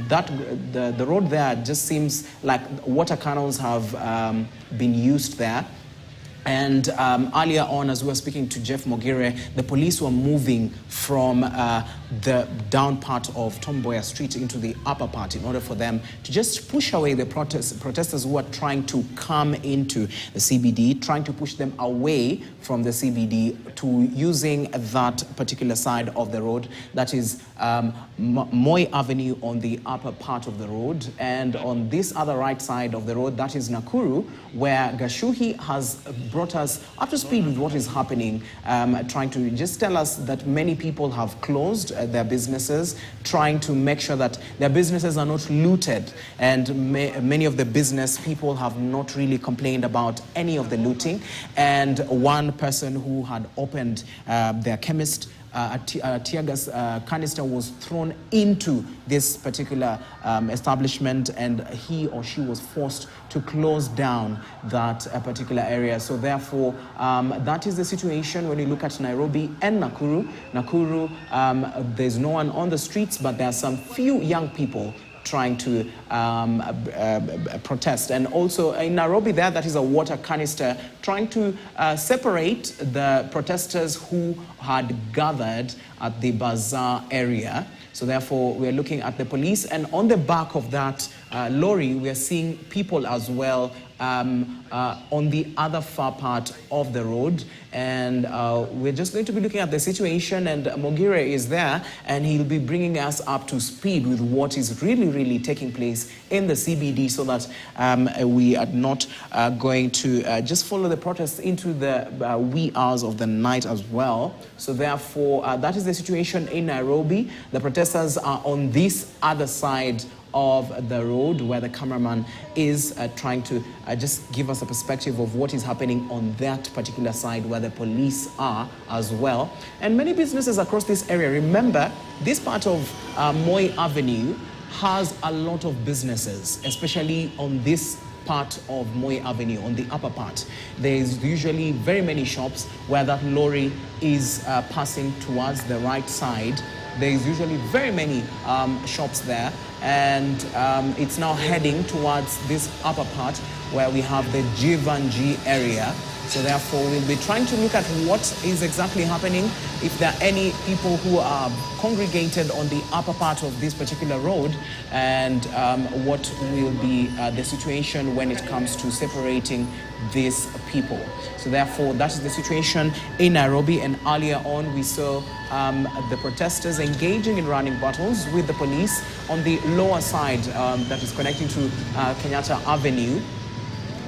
the road there just seems like water cannons have been used there. And earlier on, as we were speaking to Jeff Mogire, the police were moving from the down part of Tom Mboya Street into the upper part in order for them to just push away the protesters who are trying to come into the CBD, trying to push them away from the CBD to using that particular side of the road, that is Moi Avenue on the upper part of the road, and on this other right side of the road, that is Nakuru, where Gashuhi has brought us up to speed with what is happening, trying to just tell us that many people have closed their businesses, trying to make sure that their businesses are not looted, and many of the business people have not really complained about any of the looting. And one person who had opened their chemist, a tear gas canister was thrown into this particular establishment, and he or she was forced to close down that particular area. So therefore, that is the situation when you look at Nairobi and Nakuru. Nakuru, there's no one on the streets, but there are some few young people trying to protest. And also in Nairobi there, that is a water canister trying to separate the protesters who had gathered at the bazaar area. So therefore, we're looking at the police, and on the back of that lorry, we are seeing people as well on the other far part of the road. And we're just going to be looking at the situation, and Mogire is there, and he'll be bringing us up to speed with what is really taking place in the CBD, so that we are not going to just follow the protests into the wee hours of the night as well. So therefore, that is the situation in Nairobi. The protesters are on this other side of the road, where the cameraman is trying to just give us a perspective of what is happening on that particular side, where the police are as well. And many businesses across this area, remember, this part of Moi Avenue has a lot of businesses, especially on this part of Moi Avenue, on the upper part. There's usually very many shops where that lorry is passing towards the right side. There's usually very many shops there, and it's now heading towards this upper part where we have the Jivanji area. So therefore, we'll be trying to look at what is exactly happening, if there are any people who are congregated on the upper part of this particular road, and what will be the situation when it comes to separating these people. So therefore, that is the situation in Nairobi. And earlier on, we saw the protesters engaging in running battles with the police on the lower side that is connecting to Kenyatta Avenue.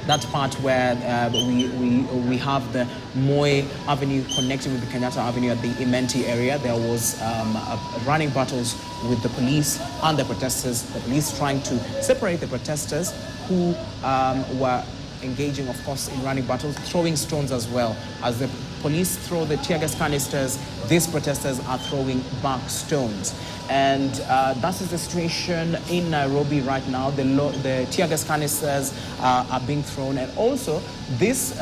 That part where we have the Moi Avenue connecting with the Kenyatta Avenue at the Imenti area. There was running battles with the police and the protesters. The police trying to separate the protesters who were engaging, of course, in running battles, throwing stones as well. As the police throw the tear gas canisters, these protesters are throwing back stones. And that is the situation in Nairobi right now. The tear gas canisters are being thrown. And also, these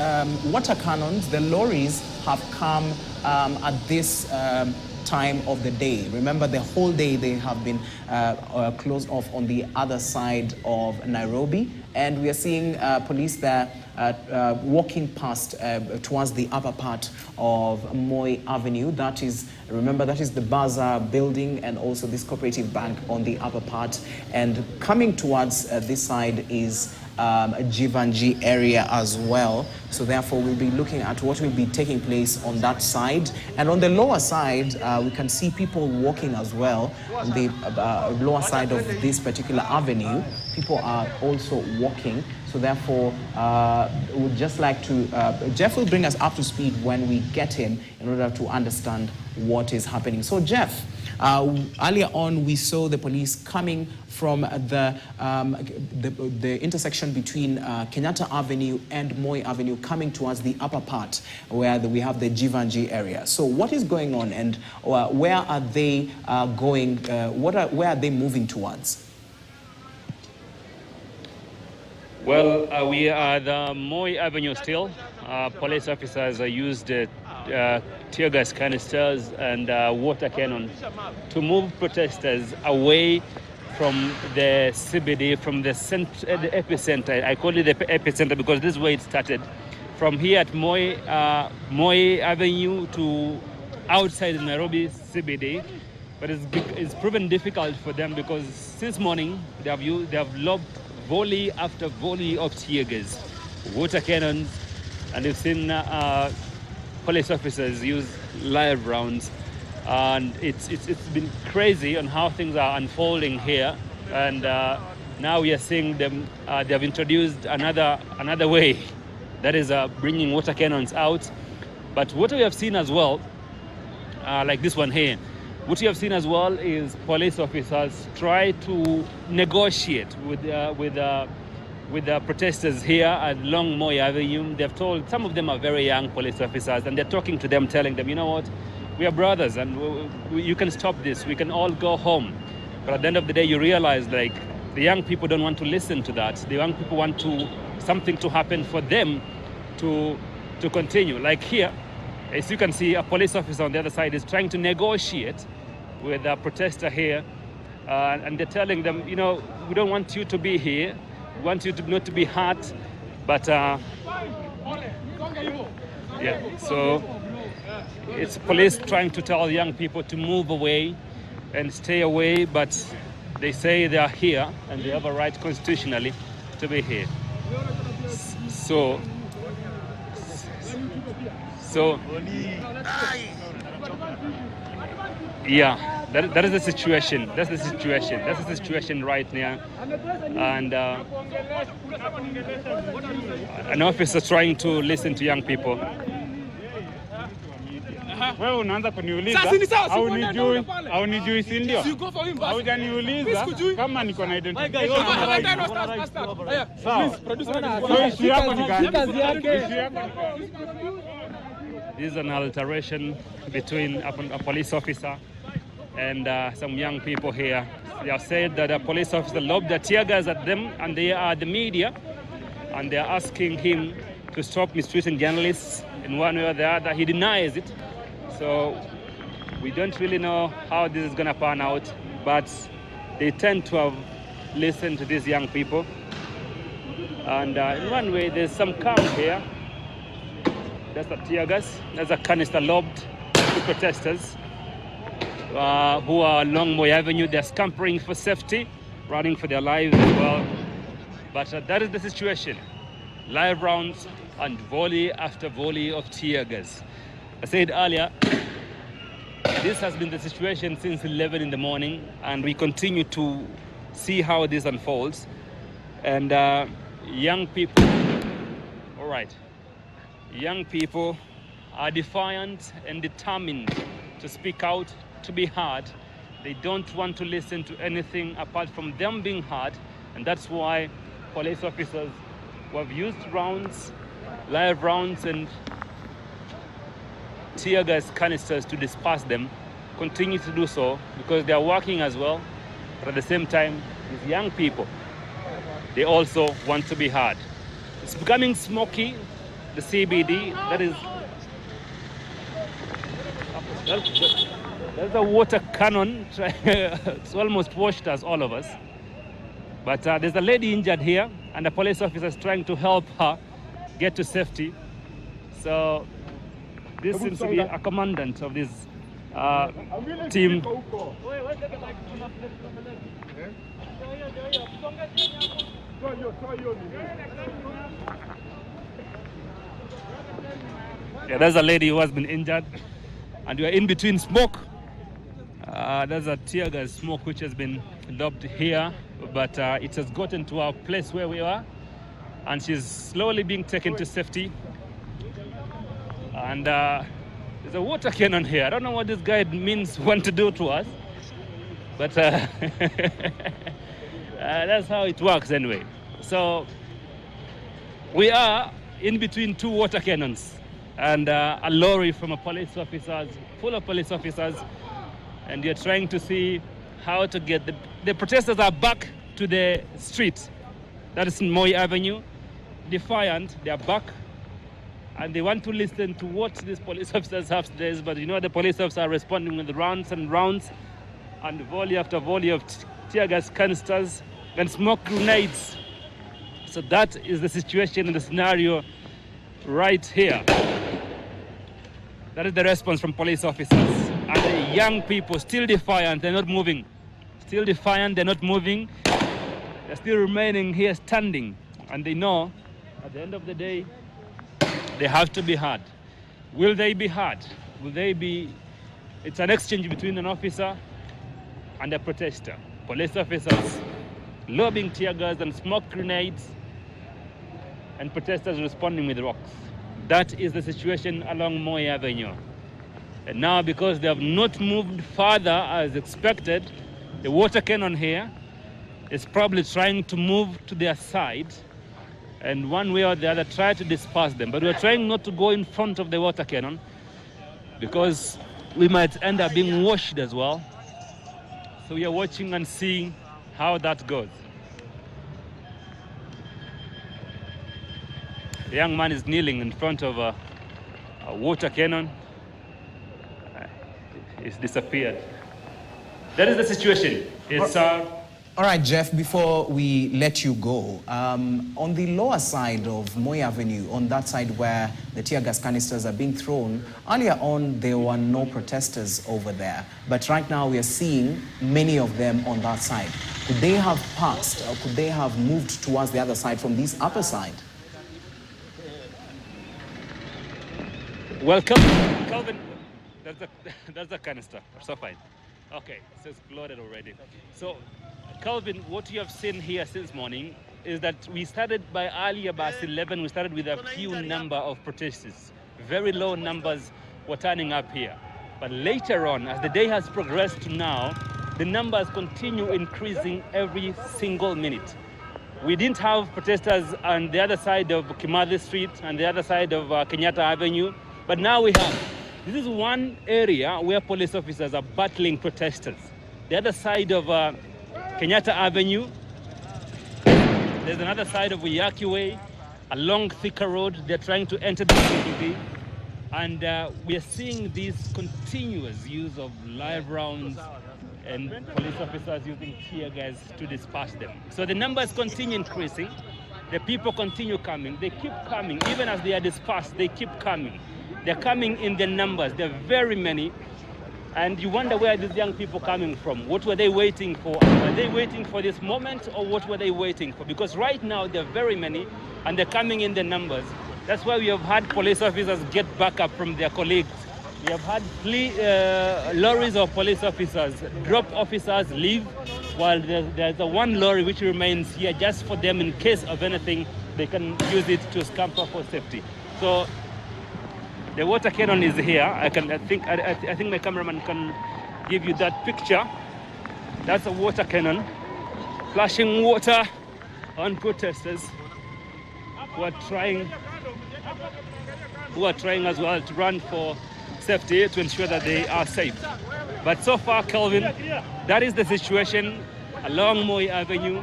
water cannons, the lorries, have come at this time of the day. Remember, the whole day they have been closed off on the other side of Nairobi. And we are seeing police there walking past towards the upper part of Moi Avenue. That is, remember, that is the Bazaar building and also this cooperative bank on the upper part. And coming towards this side is Jivanji area as well. So therefore, we'll be looking at what will be taking place on that side. And on the lower side, we can see people walking as well. On the lower side of this particular avenue, people are also walking. So therefore, we would just like to, Jeff will bring us up to speed when we get him in order to understand what is happening. So Jeff, earlier on, we saw the police coming from the intersection between Kenyatta Avenue and Moi Avenue, coming towards the upper part where we have the Jivanji area. So what is going on, and where are they going? Where are they moving towards? Well, we are at the Moi Avenue still. Police officers used tear gas canisters and water cannon to move protesters away from the CBD, from the epicenter. I call it the epicenter because this is where it started. From here at Moi Avenue to outside Nairobi CBD. But it's proven difficult for them because since morning they have lobbed volley after volley of tear gas, water cannons, and they've seen police officers use live rounds. And it's been crazy on how things are unfolding here. And now we are seeing them. They have introduced another way, that is bringing water cannons out. But what we have seen as well, like this one here, what we have seen as well is police officers try to negotiate with the protesters here along Moi Avenue. They've told, some of them are very young police officers, and they're talking to them, telling them, you know what, we are brothers, and you can stop this. We can all go home. But at the end of the day, you realize, like, the young people don't want to listen to that. The young people want something to happen for them to continue. Like here, as you can see, a police officer on the other side is trying to negotiate with a protester here, and they're telling them, you know, we don't want you to be here. We want you not to be hurt, but yeah. So it's police trying to tell young people to move away and stay away, but they say they are here and they have a right constitutionally to be here. So yeah, that is the situation. That's the situation. That's the situation right now. And an officer trying to listen to young people. Wewe unaanza kuniuliza au nijui si ndio? Haujaniuliza kama niko na identification. Sawa. This is an alteration between a police officer and some young people here. They have said that a police officer lobbed the tear gas at them, and they are the media, and they are asking him to stop mistreating journalists in one way or the other. He denies it. So we don't really know how this is going to pan out, but they tend to have listened to these young people. And in one way, there's some calm here. That's a tear gas. There's a canister lobbed to protesters who are along Moi Avenue. They're scampering for safety, running for their lives as well. But that is the situation. Live rounds and volley after volley of tear gas. I said earlier, this has been the situation since 11 in the morning, and we continue to see how this unfolds. And young people, all right, young people are defiant and determined to speak out, to be heard. They don't want to listen to anything apart from them being heard, and that's why police officers who have used rounds, live rounds, and tear gas canisters to disperse them continue to do so, because they are working as well. But at the same time, these young people, they also want to be heard. It's becoming smoky, the CBD. That is, there's a water cannon. It's almost washed us, all of us. But there's a lady injured here, and the police officer is trying to help her get to safety. So this seems to be a commandant of this team. Yeah, there's a lady who has been injured, and we are in between smoke. There's a tear gas smoke which has been lobbed here, but it has gotten to our place where we are, and she's slowly being taken to safety. And there's a water cannon here. I don't know what this guy means want to do to us, but that's how it works anyway. So we are in between two water cannons and a lorry from a police officers, full of police officers, and they're trying to see how to get the protesters are back to the street. That is Moi Avenue. Defiant, they are back, and they want to listen to what these police officers have to say. But you know, the police officers are responding with rounds and rounds and volley after volley of tear gas canisters, and smoke grenades. So that is the situation and the scenario right here. That is the response from police officers. And the young people still defiant, they're not moving. Still defiant, they're not moving. They're still remaining here standing. And they know at the end of the day, they have to be heard. Will they be heard? Will they be... It's an exchange between an officer and a protester. Police officers lobbing tear gas and smoke grenades, and protesters responding with rocks. That is the situation along Moi Avenue. And now, because they have not moved further as expected, the water cannon here is probably trying to move to their side, and one way or the other try to disperse them. But we're trying not to go in front of the water cannon because we might end up being washed as well. So we are watching and seeing how that goes. The young man is kneeling in front of a water cannon. It's disappeared. That is the situation. It's all right, Jeff, before we let you go, on the lower side of Moi Avenue, on that side where the tear gas canisters are being thrown, earlier on there were no protesters over there. But right now we are seeing many of them on that side. Could they have passed or could they have moved towards the other side from this upper side? Well, Calvin, that's the canister. So fine. Okay, so it's loaded already. So, Calvin, what you have seen here since morning is that we started by earlier, about 11, we started with a few number of protesters. Very low numbers were turning up here. But later on, as the day has progressed to now, the numbers continue increasing every single minute. We didn't have protesters on the other side of Kimathi Street and the other side of Kenyatta Avenue, but now we have. This is one area where police officers are battling protesters. The other side of Kenyatta Avenue, there's another side of Uyaki Way, along Thika Road. They're trying to enter the CBD. And we are seeing this continuous use of live rounds and police officers using tear gas to disperse them. So the numbers continue increasing. The people continue coming. They keep coming. Even as they are dispersed, they keep coming. They're coming in their numbers. There are very many. And you wonder where these young people coming from. What were they waiting for? Were they waiting for this moment, or what were they waiting for? Because right now there are very many and they're coming in their numbers. That's why we have had police officers get backup from their colleagues. We have had lorries of police officers drop officers, leave, while there's a one lorry which remains here just for them in case of anything. They can use it to scamper for safety. So the water cannon is here. I think my cameraman can give you that picture. That's a water cannon, flashing water on protesters who are trying as well to run for safety to ensure that they are safe. But so far, Calvin, that is the situation along Moi Avenue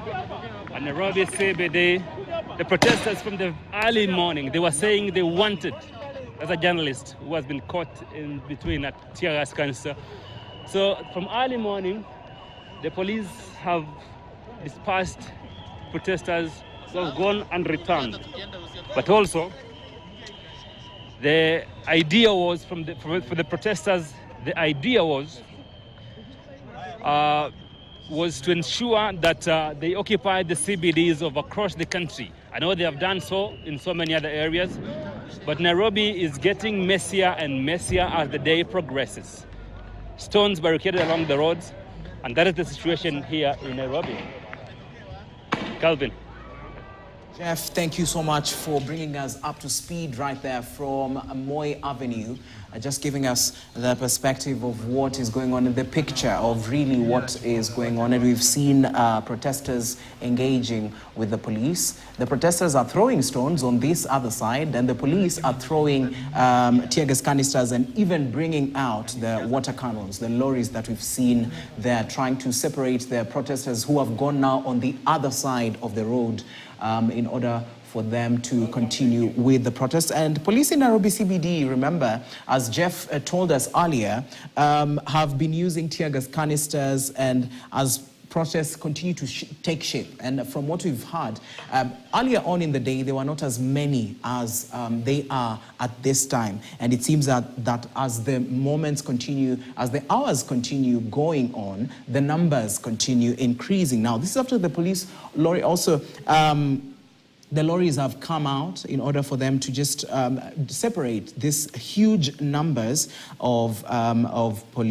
and Nairobi CBD. The protesters from the early morning, they were saying they wanted, as a journalist who has been caught in between a tear gas canister. So from early morning, the police have dispersed protesters who have gone and returned. But also, the idea was for the protesters, the idea was to ensure that they occupy the CBDs of across the country. I know they have done so in so many other areas, but Nairobi is getting messier and messier as the day progresses. Stones barricaded along the roads, and that is the situation here in Nairobi. Calvin. Jeff, thank you so much for bringing us up to speed right there from Moi Avenue, just giving us the perspective of what is going on in the picture of really what is going on. And we've seen protesters engaging with the police. The protesters are throwing stones on this other side, and the police are throwing tear gas canisters and even bringing out the water cannons, the lorries that we've seen there, trying to separate the protesters who have gone now on the other side of the road in order for them to continue with the protest. And police in Nairobi CBD, remember, as Jeff told us earlier, have been using tear gas canisters, and as protests continue to take shape. And from what we've heard, earlier on in the day, there were not as many as they are at this time. And it seems that as the moments continue, as the hours continue going on, the numbers continue increasing. Now, this is after the police lorry also, the lorries have come out in order for them to just separate these huge numbers of police.